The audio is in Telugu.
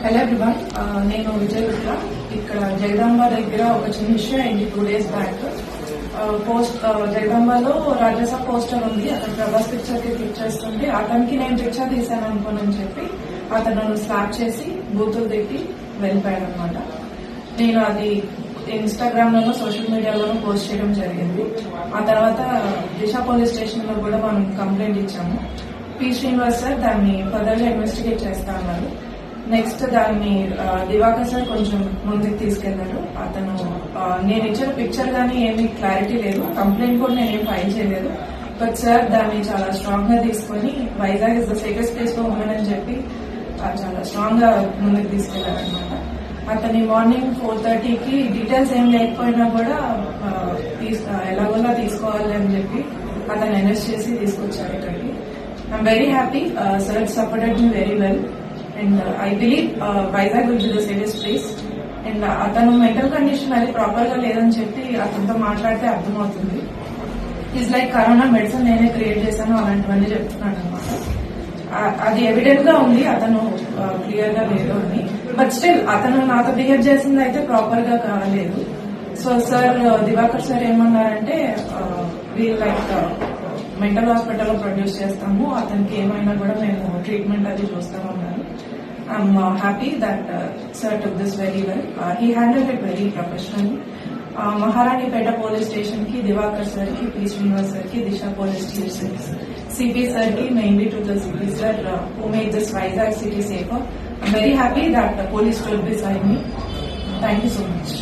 హలో ఎవ్రీవన్, నేను విజయ్ గుట్ల. ఇక్కడ జగదాంబ దగ్గర ఒక చిన్న ఇష్యూ అయింది 2 days బ్యాక్. జగదాంబలో రాజసా పోస్టర్ ఉంది, అక్కడ ప్రభాస్ పిక్చర్ కి క్లిక్ చేస్తుంటే అతనికి నేను పిక్చర్ తీశాను అనుకోనని చెప్పి అతను నన్ను స్లాప్ చేసి బూతులు తిట్టి వెళ్ళిపోయాడు అనమాట. నేను అది ఇన్స్టాగ్రామ్ లోనూ సోషల్ మీడియాలోనూ పోస్ట్ చేయడం జరిగింది. ఆ తర్వాత దిశ పోలీస్ స్టేషన్ లో కూడా మనం కంప్లైంట్ ఇచ్చాము. పి శ్రీనివాస్ సార్ దాన్ని ఫర్దర్ గా ఇన్వెస్టిగేట్ చేస్తా అన్నారు. నెక్స్ట్ దాన్ని దివాకర్ సార్ కొంచెం ముందుకు తీసుకెళ్లారు. అతను నేను ఇచ్చిన పిక్చర్ గానీ ఏమీ క్లారిటీ లేదు, కంప్లైంట్ కూడా నేనేం ఫైల్ చేయలేదు. బట్ సార్ దాన్ని చాలా స్ట్రాంగ్ గా తీసుకుని Vizag is the safest place for women అని చెప్పి చాలా స్ట్రాంగ్ గా ముందుకు తీసుకెళ్లారనమాట. అతని మార్నింగ్ 4:30కి డీటెయిల్స్ ఏం లేకపోయినా కూడా ఎలాగోలా తీసుకోవాలి అని చెప్పి అతను అరెస్ట్ చేసి తీసుకొచ్చారు ఇక్కడికి. I'm very happy. Sir supported me very well and I believe Vizag will be the safest place. And అతను మెంటల్ కండిషన్ అది ప్రాపర్ గా లేదని చెప్పి అతనితో మాట్లాడితే అర్థమవుతుంది. ఈజ్ లైక్ కరోనా మెడిసిన్ నేనే క్రియేట్ చేశాను అలాంటివన్నీ చెప్తున్నాడు అనమాట. అది ఎవిడెంట్ గా ఉంది, అతను క్లియర్ గా లేదు అని. బట్ స్టిల్ అతను నాతో బిహేవ్ చేసింది అయితే ప్రాపర్ గా కాలేదు. సో సార్ దివాకర్ సార్ ఏమన్నారంటే వీళ్ళు లైక్ మెంటల్ హాస్పిటల్ లో ప్రొడ్యూస్ చేస్తాము, అతనికి ఏమైనా కూడా మేము ట్రీట్మెంట్ అది చూస్తామన్నారు. I'm happy that sir took this very well. He handled it very professionally. Maharanipeta police station కి దివాకర్ సార్ కి, పి శ్రీనివాస్ సార్ కి, Disha police station CP sir కి, mainly to the CP sir who made this Vizag city safer. I'm very happy that the police stood beside me. Thank you so much.